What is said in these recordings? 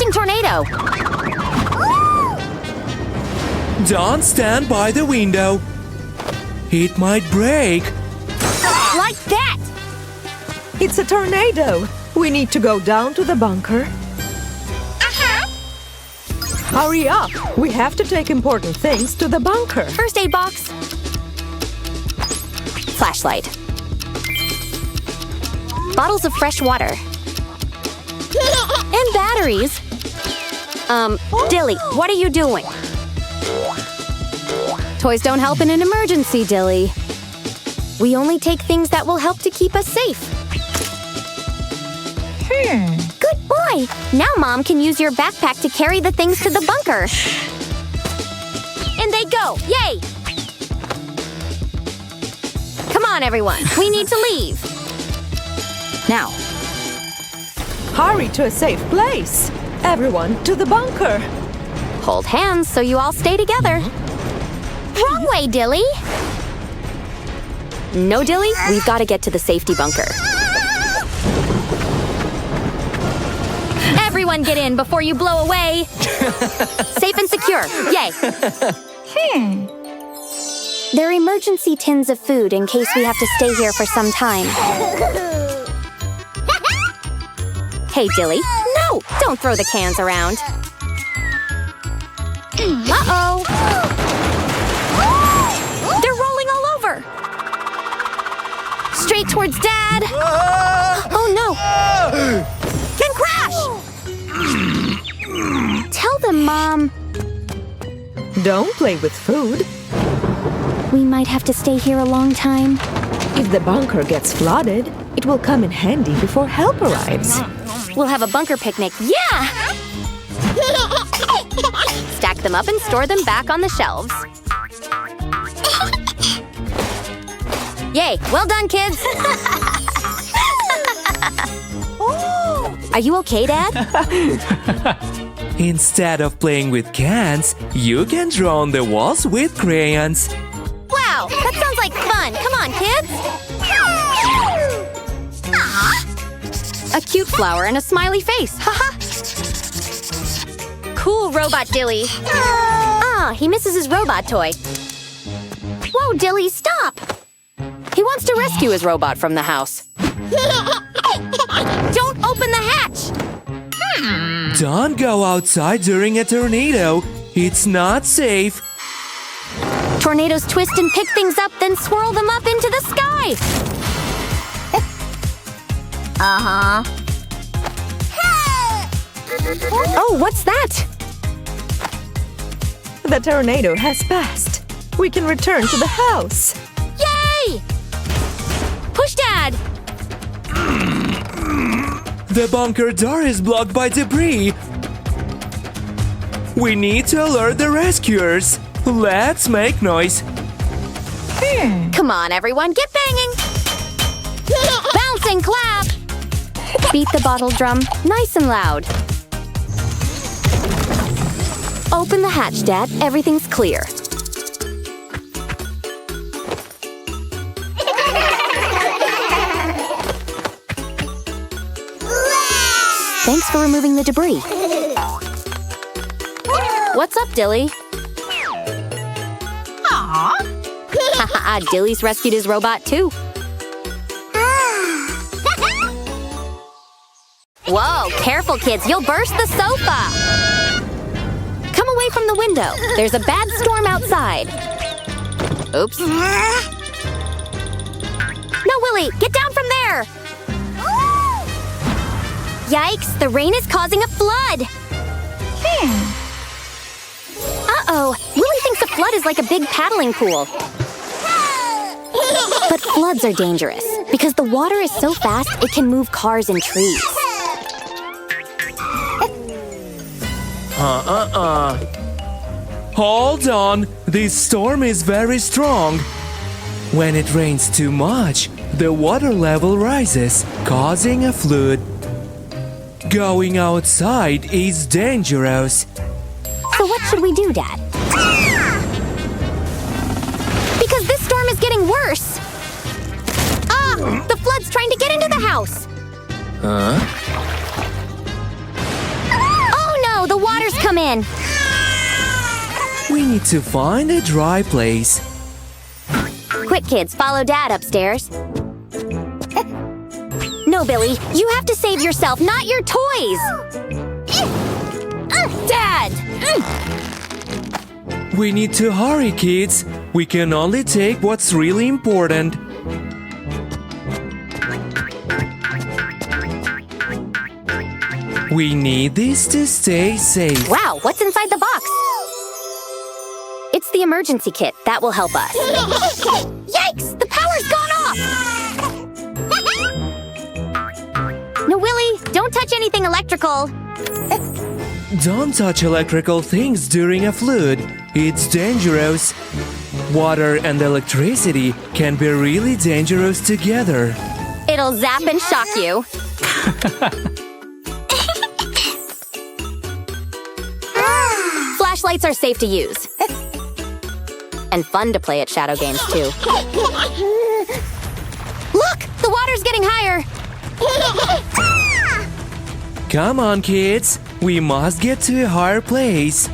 Approaching tornado! Don't stand by the window. It might break. Like that! It's a tornado. We need to go down to the bunker. Hurry up! We have to take important things to the bunker. First aid box. Flashlight. Bottles of fresh water. And batteries. Dilly, what are you doing? Toys don't help in an emergency, Dilly. We only take things that will help to keep us safe. Good boy! Now Mom can use your backpack to carry the things to the bunker. And they go! Yay! Come on, everyone. We need to leave. Now. Hurry to a safe place. Everyone to the bunker. Hold hands so you all stay together. Wrong way, Dilly! No, Dilly, we've got to get to the safety bunker. Everyone get in before you blow away! Safe and secure, yay! They're emergency tins of food in case we have to stay here for some time. Hey, Dilly, no! Don't throw the cans around. Uh-oh! They're rolling all over! Straight towards Dad! Oh no! Can crash! Tell them, Mom. Don't play with food. We might have to stay here a long time. If the bunker gets flooded, it will come in handy before help arrives. We'll have a bunker picnic, yeah! Stack them up and store them back on the shelves. Yay, well done, kids! Are you okay, Dad? Instead of playing with cans, you can draw on the walls with crayons. Wow, that sounds like fun! Come on, kids! A cute flower and a smiley face, haha! Cool robot Dilly. Ah, he misses his robot toy. Whoa, Dilly, stop! He wants to rescue his robot from the house. Don't open the hatch! Don't go outside during a tornado. It's not safe. Tornadoes twist and pick things up, then swirl them up into the sky! Uh-huh. Oh, what's that? The tornado has passed. We can return to the house. Yay! Push, Dad! The bunker door is blocked by debris. We need to alert the rescuers. Let's make noise. Come on, everyone, get banging! Bounce and clap! Beat the bottle drum, nice and loud. Open the hatch, Dad. Everything's clear. Thanks for removing the debris. What's up, Dilly? Haha, Dilly's rescued his robot, too. Whoa, careful, kids. You'll burst the sofa. Come away from the window. There's a bad storm outside. Oops. No, Willie, get down from there. Yikes, the rain is causing a flood. Uh-oh, Willie thinks a flood is like a big paddling pool. But floods are dangerous because the water is so fast it can move cars and trees. Hold on. This storm is very strong. When it rains too much, the water level rises, causing a flood. Going outside is dangerous. So what should we do, Dad? Because this storm is getting worse. Ah! The flood's trying to get into the house. Huh? Oh in. We need to find a dry place. Quick, kids, follow Dad upstairs. No, Billy, you have to save yourself, not your toys! Dad! We need to hurry, kids. We can only take what's really important. We need this to stay safe. Wow, what's inside the box? It's the emergency kit. That will help us. Yikes! The power's gone off! No, Willie, don't touch anything electrical. Don't touch electrical things during a flood. It's dangerous. Water and electricity can be really dangerous together. It'll zap and shock you. Flashlights are safe to use. And fun to play at shadow games, too. Look! The water's getting higher! Come on, kids. We must get to a higher place.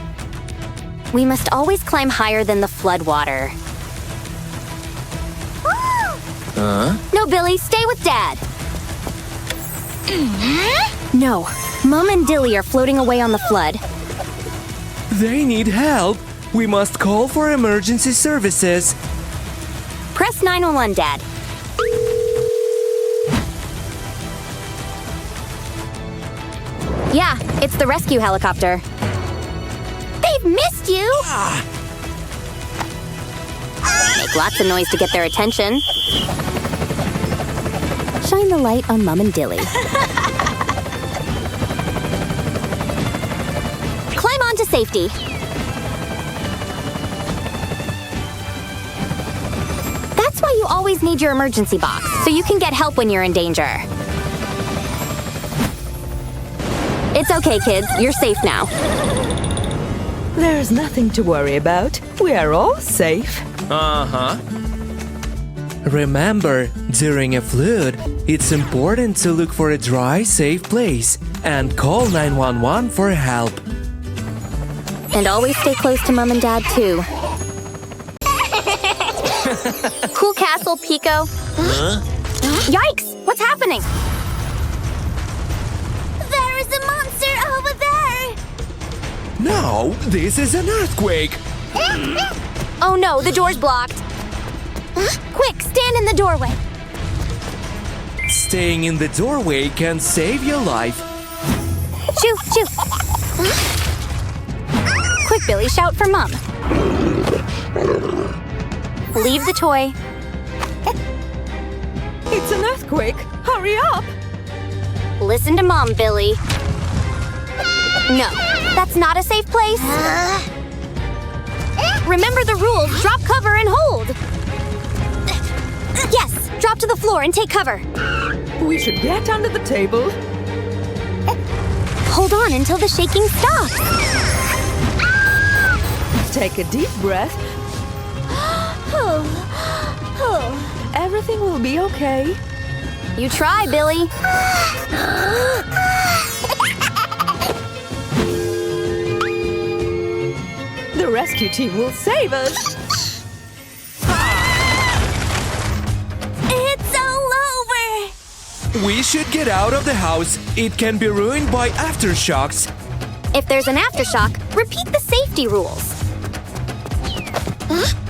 We must always climb higher than the flood water. No, Billy, stay with Dad. No, Mom and Dilly are floating away on the flood. They need help. We must call for emergency services. Press 911, Dad. Yeah, it's the rescue helicopter. They've missed you! Make lots of noise to get their attention. Shine the light on Mom and Dilly. Climb on to safety. That's why you always need your emergency box, so you can get help when you're in danger. It's okay, kids. You're safe now. There's nothing to worry about. We are all safe. Remember, during a flood, it's important to look for a dry, safe place and call 911 for help. And always stay close to Mom and Dad, too. Cool castle, Pico. Yikes! What's happening? There is a monster over there! No, this is an earthquake. Oh no, the door's blocked. Quick, stand in the doorway. Staying in the doorway can save your life. Shoo, shoo. Quick, Billy, shout for Mom. Leave the toy. It's an earthquake. Hurry up! Listen to Mom, Billy. No, that's not a safe place. Remember the rules. Drop cover and hold. Yes, drop to the floor and take cover. We should get under the table. Hold on until the shaking stops. Take a deep breath. Everything will be okay. You try, Billy. The rescue team will save us. It's all over. We should get out of the house. It can be ruined by aftershocks. If there's an aftershock, repeat the safety rules.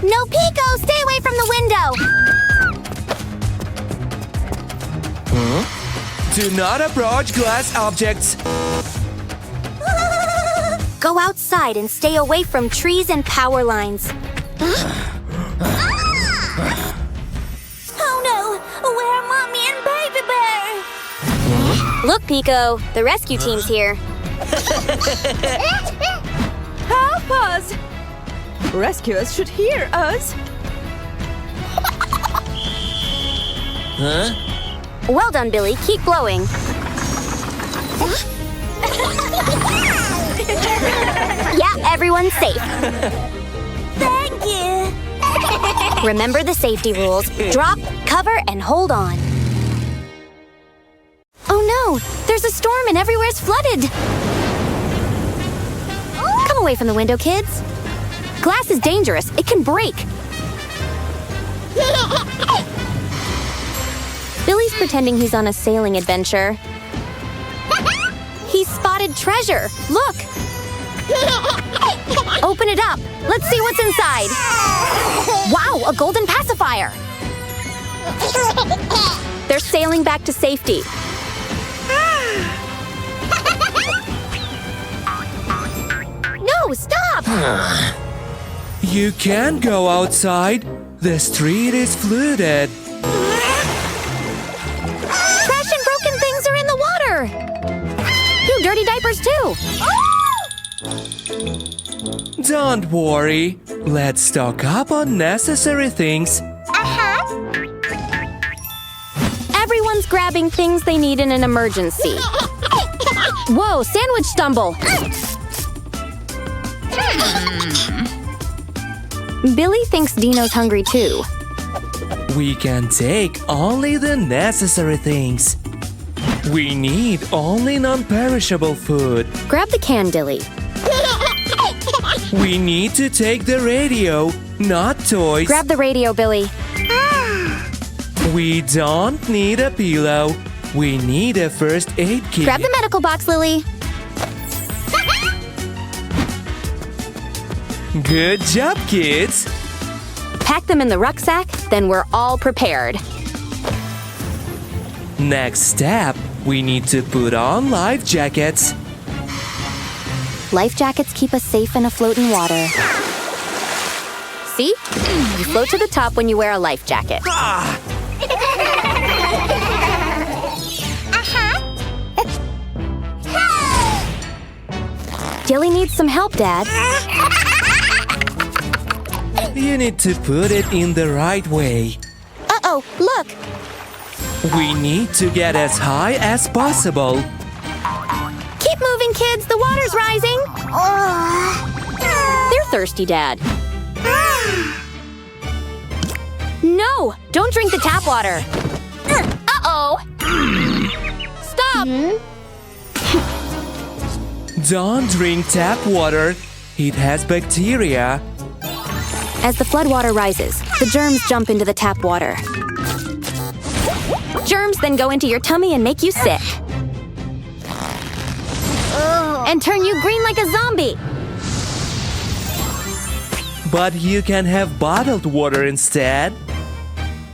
No, Pico! Stay away from the window! Do not approach glass objects. Go outside and stay away from trees and power lines. Oh no! Where are Mommy and Baby Bear? Look, Pico, the rescue team's here. Help us! Rescuers should hear us. Well done, Billy. Keep blowing. Yeah, everyone's safe. Thank you. Remember the safety rules. Drop, cover, and hold on. Oh no! There's a storm and everywhere's flooded. away from the window, kids. Glass is dangerous. It can break. Billy's pretending he's on a sailing adventure. He spotted treasure. Look. Open it up. Let's see what's inside. Wow, a golden pacifier. They're sailing back to safety. No, stop! You can't go outside. The street is flooded. Trash and broken things are in the water. You dirty diapers too. Don't worry. Let's stock up on necessary things. Everyone's grabbing things they need in an emergency. Whoa, sandwich stumble. Billy thinks Dino's hungry too. We can take only the necessary things. We need only non-perishable food. Grab the can, Dilly. We need to take the radio, not toys. Grab the radio, Billy. We don't need a pillow. We need a first aid kit. Grab the medical box, Lily. Good job, kids. Pack them in the rucksack, then we're all prepared. Next step, we need to put on life jackets. Life jackets keep us safe and afloat in water. See? You float to the top when you wear a life jacket. Dilly needs some help, Dad. You need to put it in the right way. Uh-oh, look! We need to get as high as possible. Keep moving, kids! The water's rising! They're thirsty, Dad. No! Don't drink the tap water! Uh-oh! Stop! Don't drink tap water. It has bacteria. As the floodwater rises, the germs jump into the tap water. Germs then go into your tummy and make you sick. And turn you green like a zombie. But you can have bottled water instead.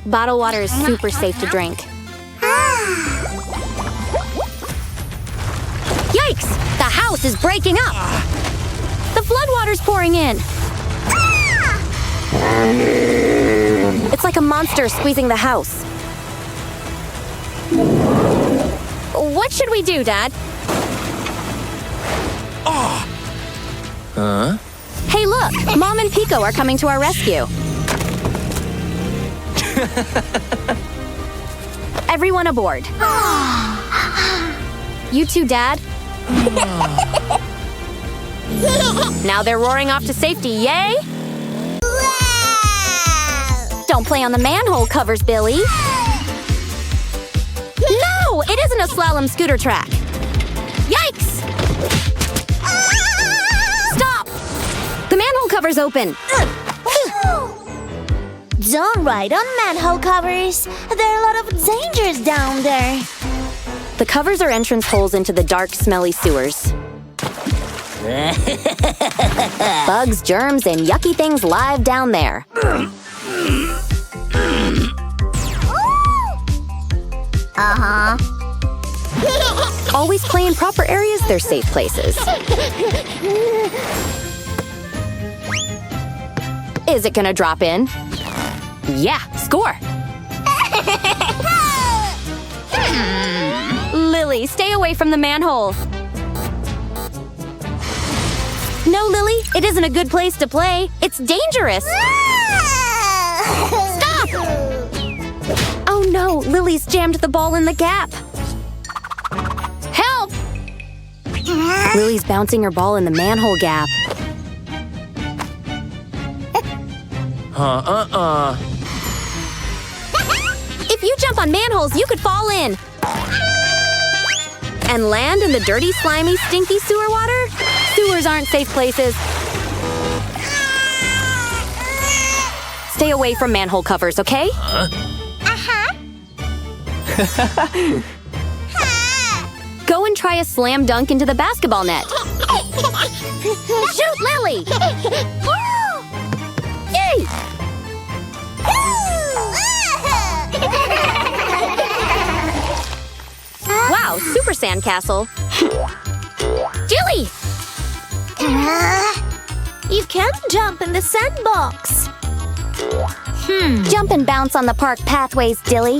Bottled water is super safe to drink. Yikes! The house is breaking up! The floodwater's pouring in. It's like a monster squeezing the house. What should we do, Dad? Huh? Hey, look! Mom and Pico are coming to our rescue. Everyone aboard. You too, Dad. Now they're roaring off to safety, yay! Don't play on the manhole covers, Billy. No! It isn't a slalom scooter track. Yikes! Stop! The manhole cover's open. Don't ride on manhole covers. There are a lot of dangers down there. The covers are entrance holes into the dark, smelly sewers. Bugs, germs, and yucky things live down there. Always play in proper areas, they're safe places. Is it gonna drop in? Yeah, score! Lily, stay away from the manhole. No, Lily, it isn't a good place to play. It's dangerous. Stop! Oh no, Lily's jammed the ball in the gap. Help! Lily's bouncing her ball in the manhole gap. If you jump on manholes, you could fall in. And land in the dirty, slimy, stinky sewer water? Sewers aren't safe places. Stay away from manhole covers, okay? Go and try a slam dunk into the basketball net. Shoot, Lily! Yay! Wow, super sandcastle. Jilly! You can't jump in the sandbox. Jump and bounce on the park pathways, Dilly.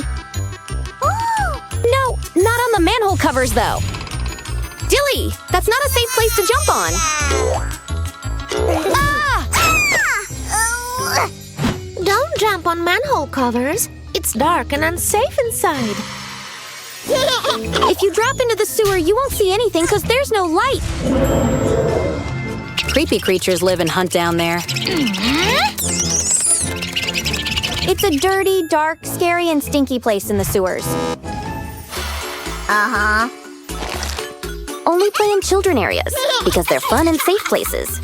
No, not on the manhole covers, though. Dilly, that's not a safe place to jump on. Don't jump on manhole covers. It's dark and unsafe inside. If you drop into the sewer, you won't see anything because there's no light. Creepy creatures live and hunt down there. It's a dirty, dark, scary, and stinky place in the sewers. Only play in children areas because they're fun and safe places.